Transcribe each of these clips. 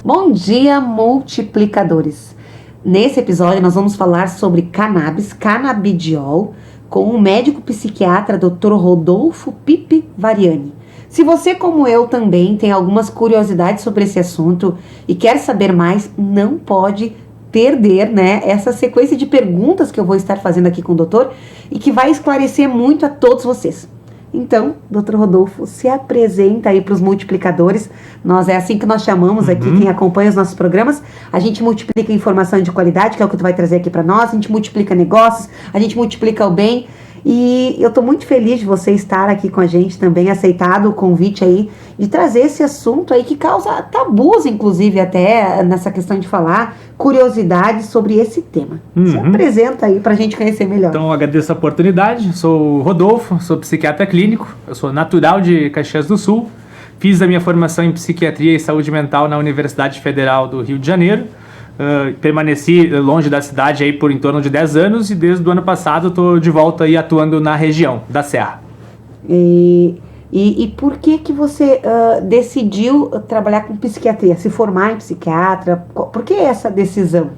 Bom dia, multiplicadores! Nesse episódio nós vamos falar sobre cannabis, canabidiol, com o médico psiquiatra Dr. Rodolfo Pipe Variani. Se você, como eu, também tem algumas curiosidades sobre esse assunto e quer saber mais, não pode perder, essa sequência de perguntas que eu vou estar fazendo aqui com o doutor e que vai esclarecer muito a todos vocês. Então, Dr. Rodolfo, se apresenta aí para os multiplicadores. É assim que nós chamamos aqui, quem acompanha os nossos programas. A gente multiplica informação de qualidade, que é o que tu vai trazer aqui para nós. A gente multiplica negócios, a gente multiplica o bem. E eu estou muito feliz de você estar aqui com a gente também, aceitado o convite aí, de trazer esse assunto aí que causa tabus, inclusive, até nessa questão de falar, curiosidade sobre esse tema. Se apresenta aí para a gente conhecer melhor. Então, eu agradeço a oportunidade. Sou o Rodolfo, sou psiquiatra clínico, eu sou natural de Caxias do Sul, fiz a minha formação em psiquiatria e saúde mental na Universidade Federal do Rio de Janeiro. Permaneci longe da cidade aí por em torno de 10 anos e desde o ano passado estou de volta aí atuando na região da Serra. E por que você decidiu trabalhar com psiquiatria, se formar em psiquiatra? Por que essa decisão?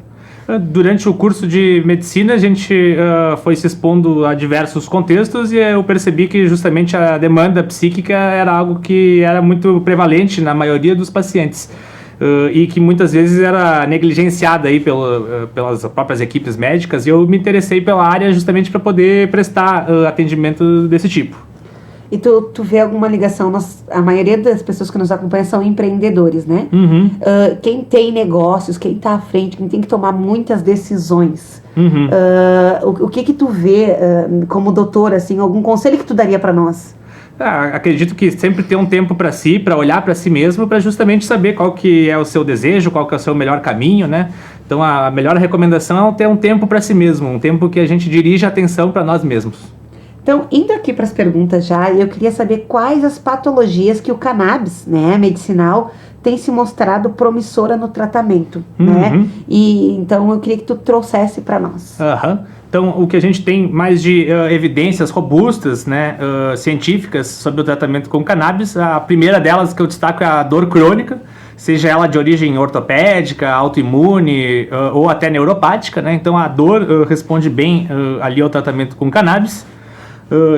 Durante o curso de medicina a gente foi se expondo a diversos contextos e eu percebi que justamente a demanda psíquica era algo que era muito prevalente na maioria dos pacientes. E que muitas vezes era negligenciada aí pelas próprias equipes médicas, e eu me interessei pela área justamente para poder prestar atendimento desse tipo. E tu vê alguma ligação? A maioria das pessoas que nos acompanham são empreendedores, né? Quem tem negócios, quem está à frente, quem tem que tomar muitas decisões. O que tu vê como doutor, assim, algum conselho que tu daria para nós? Acredito que sempre ter um tempo para si, para olhar para si mesmo, para justamente saber qual que é o seu desejo, qual que é o seu melhor caminho, né? Então a melhor recomendação é ter um tempo para si mesmo, um tempo que a gente dirige a atenção para nós mesmos. Então, indo aqui para as perguntas já, eu queria saber quais as patologias que o cannabis, medicinal, tem se mostrado promissora no tratamento, né? E então eu queria que tu trouxesse para nós. Então, o que a gente tem mais de evidências robustas, científicas sobre o tratamento com cannabis, a primeira delas que eu destaco é a dor crônica, seja ela de origem ortopédica, autoimune ou até neuropática, né? Então, a dor responde bem ali ao tratamento com cannabis.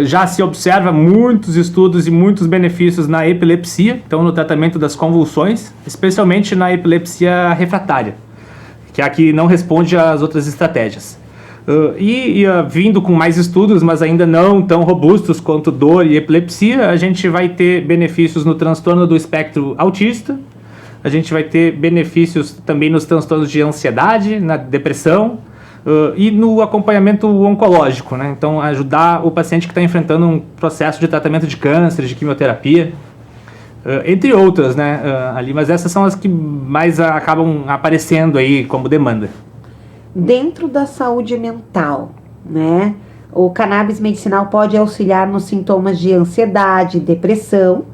Já se observa muitos estudos e muitos benefícios na epilepsia, então no tratamento das convulsões, especialmente na epilepsia refratária, que é a que não responde às outras estratégias. Vindo com mais estudos, mas ainda não tão robustos quanto dor e epilepsia, a gente vai ter benefícios no transtorno do espectro autista, a gente vai ter benefícios também nos transtornos de ansiedade, na depressão e no acompanhamento oncológico, né? Então, ajudar o paciente que está enfrentando um processo de tratamento de câncer, de quimioterapia, entre outras, ali, mas essas são as que mais acabam aparecendo aí como demanda. Dentro da saúde mental, o cannabis medicinal pode auxiliar nos sintomas de ansiedade, depressão,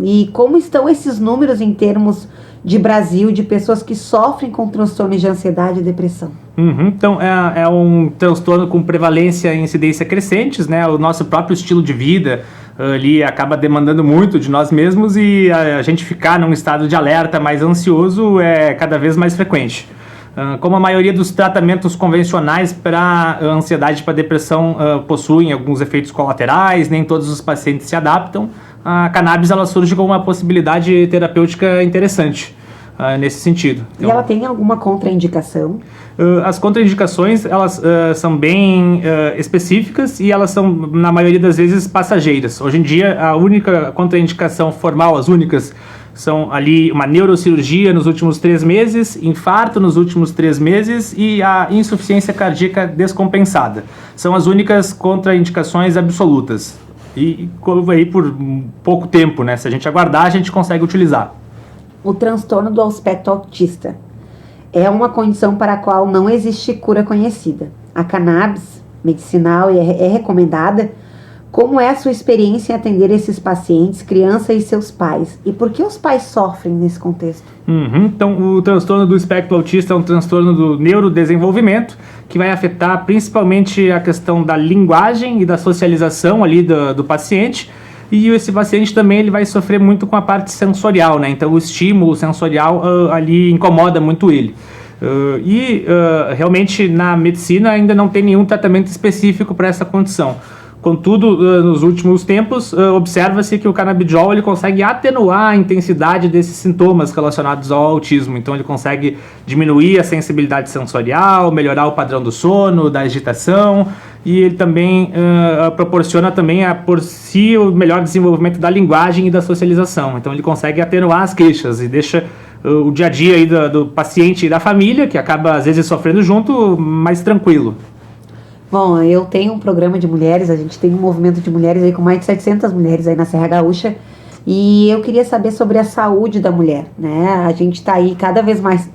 E como estão esses números em termos de Brasil, de pessoas que sofrem com transtornos de ansiedade e depressão? Então, é um transtorno com prevalência e incidência crescentes, O nosso próprio estilo de vida ali acaba demandando muito de nós mesmos e a gente ficar num estado de alerta mais ansioso é cada vez mais frequente. Como a maioria dos tratamentos convencionais para ansiedade e para depressão possuem alguns efeitos colaterais, nem todos os pacientes se adaptam, a cannabis ela surge como uma possibilidade terapêutica interessante nesse sentido. Então, e ela tem alguma contraindicação? As contraindicações elas são bem específicas e elas são, na maioria das vezes, passageiras. Hoje em dia, a única contraindicação formal, as únicas, são ali uma neurocirurgia nos últimos 3 meses, infarto nos últimos 3 meses e a insuficiência cardíaca descompensada. São as únicas contraindicações absolutas. E aí por pouco tempo, Se a gente aguardar, a gente consegue utilizar. O transtorno do aspecto autista é uma condição para a qual não existe cura conhecida. A cannabis medicinal é recomendada. Como é a sua experiência em atender esses pacientes, crianças e seus pais? E por que os pais sofrem nesse contexto? Então, o transtorno do espectro autista é um transtorno do neurodesenvolvimento que vai afetar principalmente a questão da linguagem e da socialização ali do paciente, e esse paciente também ele vai sofrer muito com a parte sensorial, né? Então o estímulo sensorial ali incomoda muito ele. Realmente na medicina ainda não tem nenhum tratamento específico para essa condição. Contudo, nos últimos tempos, observa-se que o canabidiol ele consegue atenuar a intensidade desses sintomas relacionados ao autismo. Então, ele consegue diminuir a sensibilidade sensorial, melhorar o padrão do sono, da agitação, e ele também proporciona também por si o melhor desenvolvimento da linguagem e da socialização. Então, ele consegue atenuar as queixas e deixa o dia a dia aí do paciente e da família, que acaba às vezes sofrendo junto, mais tranquilo. Bom, eu tenho um programa de mulheres, a gente tem um movimento de mulheres aí com mais de 700 mulheres aí na Serra Gaúcha, e eu queria saber sobre a saúde da mulher, né? A gente tá aí cada vez mais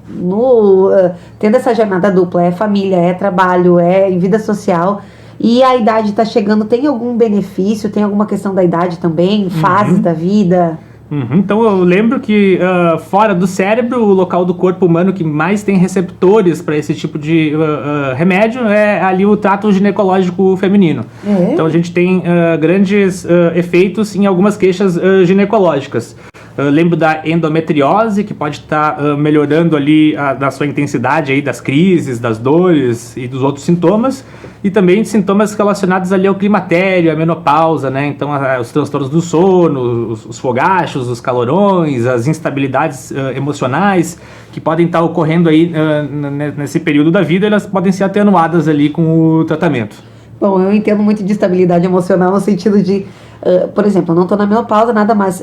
tendo essa jornada dupla, é família, é trabalho, é em vida social, e a idade tá chegando, tem algum benefício, tem alguma questão da idade também, fases da vida? Então eu lembro que fora do cérebro, o local do corpo humano que mais tem receptores para esse tipo de remédio é ali o trato ginecológico feminino. Então a gente tem grandes efeitos em algumas queixas ginecológicas. Lembro da endometriose, que pode estar melhorando ali da sua intensidade aí das crises, das dores e dos outros sintomas, e também sintomas relacionados ali ao climatério, à menopausa, né? Então os transtornos do sono, os fogachos, os calorões, as instabilidades emocionais que podem estar ocorrendo aí nesse período da vida, elas podem ser atenuadas ali com o tratamento. Bom, eu entendo muito de estabilidade emocional no sentido de, por exemplo, eu não estou na menopausa, nada mais,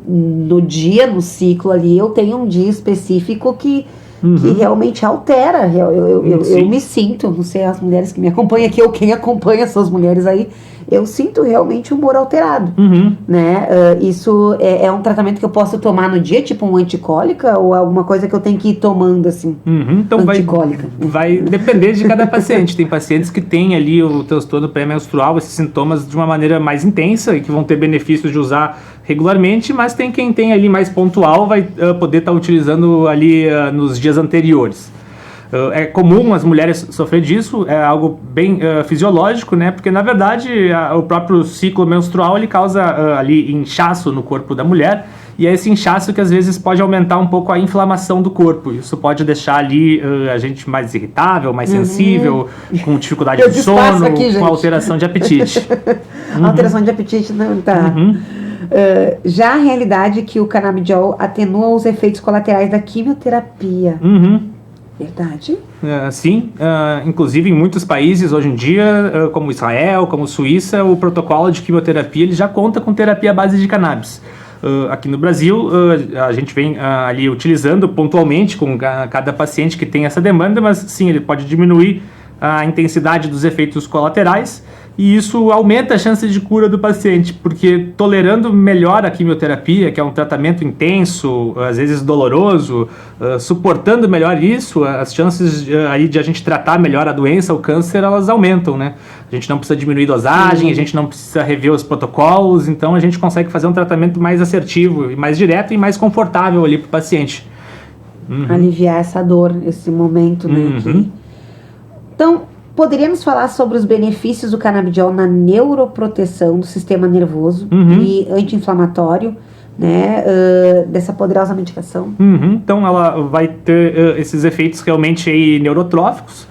no dia, no ciclo ali, eu tenho um dia específico que realmente altera, eu me sinto, não sei as mulheres que me acompanham aqui ou quem acompanha essas mulheres aí, eu sinto realmente o humor alterado, né? Isso é um tratamento que eu posso tomar no dia, tipo um anticólica, ou alguma coisa que eu tenho que ir tomando assim, então anticólica? Vai depender de cada paciente. Tem pacientes que têm ali o transtorno pré-menstrual, esses sintomas de uma maneira mais intensa e que vão ter benefícios de usar regularmente, mas tem quem tem ali mais pontual, vai poder estar utilizando ali nos dias anteriores. É comum as mulheres sofrer disso, é algo bem fisiológico, né? Porque na verdade o próprio ciclo menstrual ele causa ali inchaço no corpo da mulher, e é esse inchaço que às vezes pode aumentar um pouco a inflamação do corpo. Isso pode deixar ali a gente mais irritável, mais sensível, com dificuldade de sono, aqui, com alteração de apetite. Alteração de apetite não tá. Já a realidade é que o canabidiol atenua os efeitos colaterais da quimioterapia. Verdade? Sim, inclusive em muitos países hoje em dia, como Israel, como Suíça, o protocolo de quimioterapia ele já conta com terapia à base de cannabis. Aqui no Brasil, a gente vem ali utilizando pontualmente com cada paciente que tem essa demanda, mas sim, ele pode diminuir a intensidade dos efeitos colaterais, e isso aumenta a chance de cura do paciente, porque tolerando melhor a quimioterapia, que é um tratamento intenso, às vezes doloroso, suportando melhor isso, as chances aí de a gente tratar melhor a doença, o câncer, elas aumentam, né? A gente não precisa diminuir dosagem, a gente não precisa rever os protocolos, então a gente consegue fazer um tratamento mais assertivo, e mais direto e mais confortável ali para o paciente. Aliviar essa dor, esse momento, né? Então, poderíamos falar sobre os benefícios do canabidiol na neuroproteção do sistema nervoso e anti-inflamatório, né, dessa poderosa medicação? Então ela vai ter esses efeitos realmente aí neurotróficos.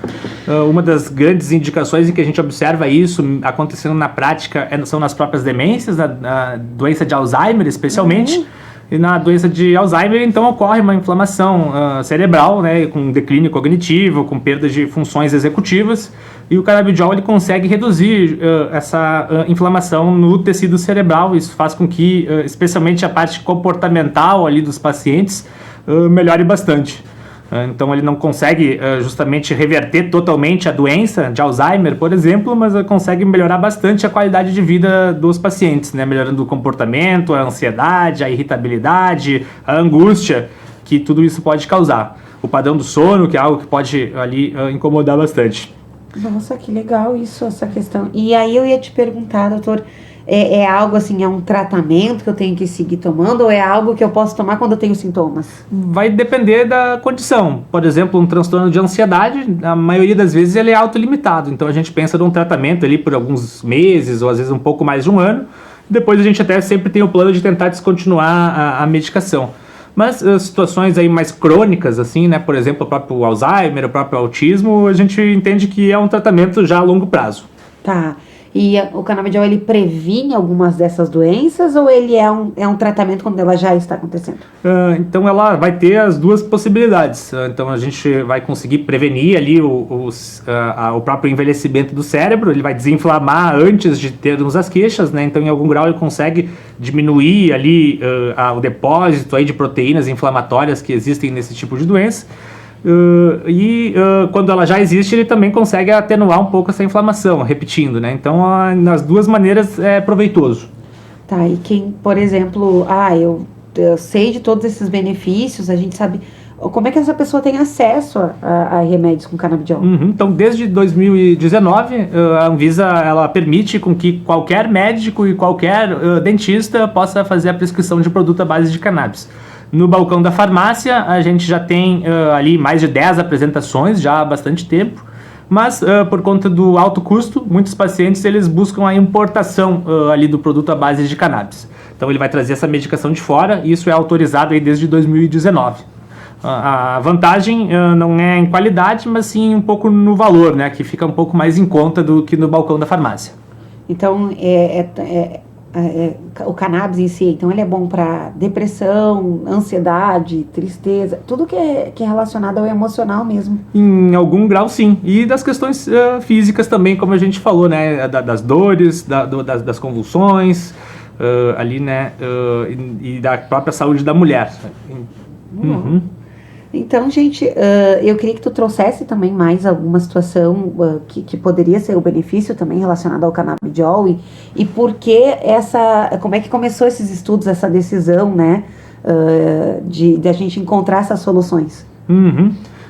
Uma das grandes indicações em que a gente observa isso acontecendo na prática são nas próprias demências, na doença de Alzheimer especialmente. E na doença de Alzheimer, então, ocorre uma inflamação cerebral, né, com declínio cognitivo, com perda de funções executivas, e o canabidiol ele consegue reduzir essa inflamação no tecido cerebral. Isso faz com que, especialmente a parte comportamental ali dos pacientes, melhore bastante. Então ele não consegue justamente reverter totalmente a doença de Alzheimer, por exemplo, mas consegue melhorar bastante a qualidade de vida dos pacientes, né? Melhorando o comportamento, a ansiedade, a irritabilidade, a angústia, que tudo isso pode causar. O padrão do sono, que é algo que pode ali incomodar bastante. Nossa, que legal isso, essa questão. E aí eu ia te perguntar, doutor, É algo assim, é um tratamento que eu tenho que seguir tomando ou é algo que eu posso tomar quando eu tenho sintomas? Vai depender da condição. Por exemplo, um transtorno de ansiedade, a maioria das vezes ele é autolimitado. Então a gente pensa num tratamento ali por alguns meses ou às vezes um pouco mais de um ano. Depois a gente até sempre tem o plano de tentar descontinuar a medicação. Mas situações aí mais crônicas, assim, né? Por exemplo, o próprio Alzheimer, o próprio autismo, a gente entende que é um tratamento já a longo prazo. Tá. E o canabidiol, ele previne algumas dessas doenças ou ele é um tratamento quando ela já está acontecendo? Então ela vai ter as duas possibilidades. Então a gente vai conseguir prevenir ali o próprio envelhecimento do cérebro, ele vai desinflamar antes de termos as queixas, né? Então em algum grau ele consegue diminuir ali o depósito aí de proteínas inflamatórias que existem nesse tipo de doença. Quando ela já existe, ele também consegue atenuar um pouco essa inflamação, repetindo, né? Então, nas duas maneiras é proveitoso. Tá, e quem, por exemplo, eu sei de todos esses benefícios, a gente sabe como é que essa pessoa tem acesso a remédios com canabidiol? Então, desde 2019, a Anvisa ela permite com que qualquer médico e qualquer dentista possa fazer a prescrição de produto à base de cannabis. No balcão da farmácia, a gente já tem ali mais de 10 apresentações, já há bastante tempo, mas por conta do alto custo, muitos pacientes eles buscam a importação ali do produto à base de cannabis. Então ele vai trazer essa medicação de fora e isso é autorizado aí desde 2019. A vantagem não é em qualidade, mas sim um pouco no valor, né, que fica um pouco mais em conta do que no balcão da farmácia. Então, o cannabis em si, então ele é bom para depressão, ansiedade, tristeza, tudo que é relacionado ao emocional mesmo. Em algum grau, sim. E das questões físicas também, como a gente falou, né? Das dores, das convulsões, ali, né? E da própria saúde da mulher. Uhum. Então, gente, eu queria que tu trouxesse também mais alguma situação que poderia ser o benefício também relacionado ao canabidiol e por que como é que começou esses estudos, essa decisão, né, de a gente encontrar essas soluções.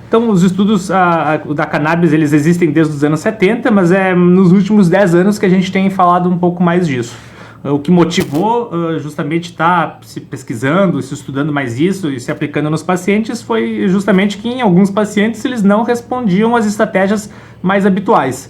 Então, os estudos da cannabis, eles existem desde os anos 70, mas é nos últimos 10 anos que a gente tem falado um pouco mais disso. O que motivou justamente estar se pesquisando, se estudando mais isso e se aplicando nos pacientes foi justamente que em alguns pacientes eles não respondiam às estratégias mais habituais.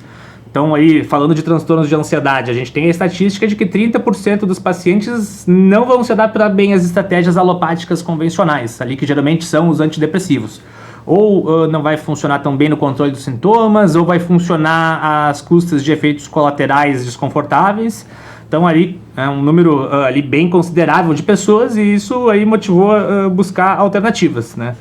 Então aí, falando de transtornos de ansiedade, a gente tem a estatística de que 30% dos pacientes não vão se adaptar bem às estratégias alopáticas convencionais, ali que geralmente são os antidepressivos. Ou não vai funcionar tão bem no controle dos sintomas, ou vai funcionar às custas de efeitos colaterais desconfortáveis. Então ali é um número ali bem considerável de pessoas e isso aí motivou a buscar alternativas, né?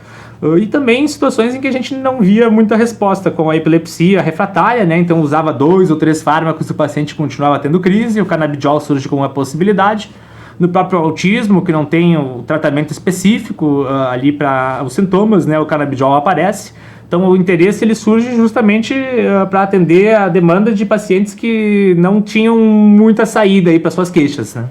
E também em situações em que a gente não via muita resposta, como a epilepsia refratária, né? Então usava 2 ou 3 fármacos e o paciente continuava tendo crise, o canabidiol surge como uma possibilidade. No próprio autismo, que não tem o tratamento específico ali para os sintomas, né? O canabidiol aparece. Então o interesse ele surge justamente para atender a demanda de pacientes que não tinham muita saída aí para suas queixas, né?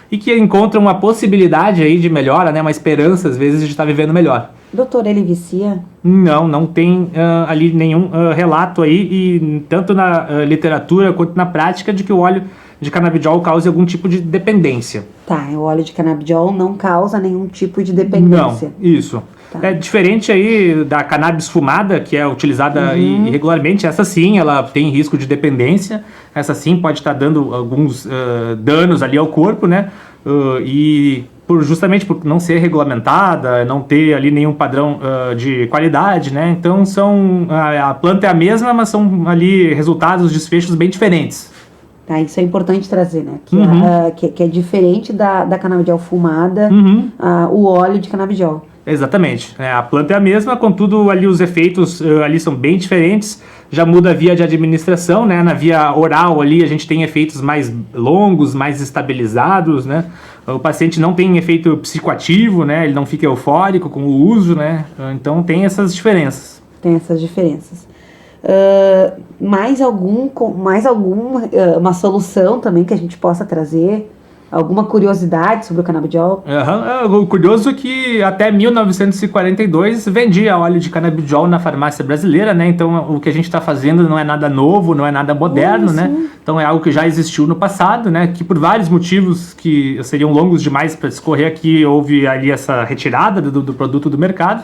E que encontram uma possibilidade aí de melhora, né? Uma esperança às vezes de estar vivendo melhor. Doutor, ele vicia? Não tem ali nenhum relato aí, e tanto na literatura quanto na prática, de que o óleo de canabidiol cause algum tipo de dependência. Tá, o óleo de canabidiol não causa nenhum tipo de dependência. Não, isso. Tá. É diferente aí da cannabis fumada, que é utilizada irregularmente. Essa sim, ela tem risco de dependência. Essa sim pode estar dando alguns danos ali ao corpo, né? Justamente por não ser regulamentada, não ter ali nenhum padrão de qualidade, né? Então a planta é a mesma, mas são ali resultados, desfechos bem diferentes. Tá, isso é importante trazer, né? Que é diferente da canabidiol fumada, o óleo de canabidiol. Exatamente. A planta é a mesma, contudo ali os efeitos ali são bem diferentes. Já muda a via de administração, né? Na via oral ali a gente tem efeitos mais longos, mais estabilizados, né? O paciente não tem efeito psicoativo, né? Ele não fica eufórico com o uso, né? Então tem essas diferenças. Tem essas diferenças. Mais alguma uma solução também que a gente possa trazer Alguma curiosidade sobre o canabidiol? O curioso é que até 1942 vendia óleo de canabidiol na farmácia brasileira, né? Então o que a gente está fazendo não é nada novo, não é nada moderno, né? Então é algo que já existiu no passado, né? Que por vários motivos que seriam longos demais para discorrer aqui, houve ali essa retirada do produto do mercado.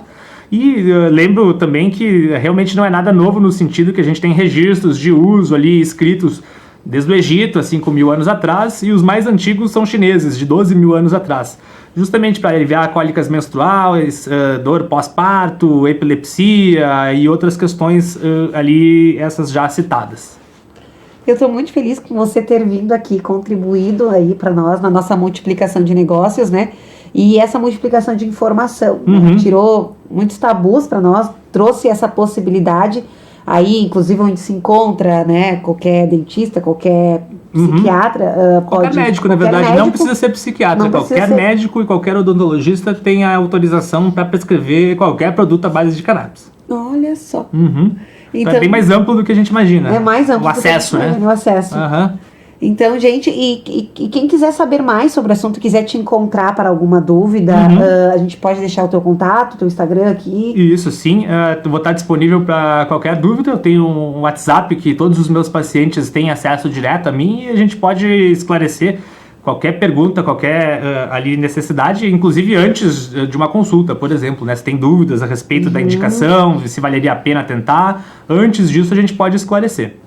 E lembro também que realmente não é nada novo no sentido que a gente tem registros de uso ali escritos desde o Egito, há 5.000 anos atrás, e os mais antigos são chineses, de 12.000 anos atrás, justamente para aliviar cólicas menstruais, dor pós-parto, epilepsia e outras questões ali, essas já citadas. Eu estou muito feliz com você ter vindo aqui, contribuído aí para nós na nossa multiplicação de negócios, né? E essa multiplicação de informação, né? Tirou muitos tabus para nós, trouxe essa possibilidade. Aí, inclusive, onde se encontra, né, qualquer dentista, qualquer psiquiatra, qualquer médico, na verdade, médico, não precisa ser psiquiatra. Qualquer médico e qualquer odontologista tem a autorização para prescrever qualquer produto à base de cannabis. Olha só. Então, é bem mais amplo do que a gente imagina. É mais amplo o acesso, né? O acesso. Então, gente, e quem quiser saber mais sobre o assunto, quiser te encontrar para alguma dúvida, a gente pode deixar o teu contato, o teu Instagram aqui. Isso, sim. Vou estar disponível para qualquer dúvida. Eu tenho um WhatsApp que todos os meus pacientes têm acesso direto a mim e a gente pode esclarecer qualquer pergunta, qualquer ali necessidade, inclusive antes de uma consulta, por exemplo, né? Se tem dúvidas a respeito da indicação, se valeria a pena tentar, antes disso a gente pode esclarecer.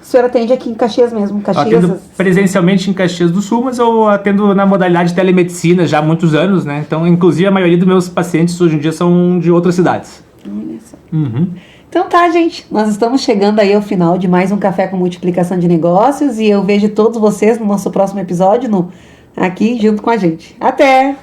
O senhor atende aqui em Caxias mesmo? Caxias? Eu atendo presencialmente em Caxias do Sul, mas eu atendo na modalidade de telemedicina já há muitos anos, né? Então, inclusive, a maioria dos meus pacientes hoje em dia são de outras cidades. Olha só. Então tá, gente. Nós estamos chegando aí ao final de mais um Café com Multiplicação de Negócios e eu vejo todos vocês no nosso próximo episódio aqui junto com a gente. Até!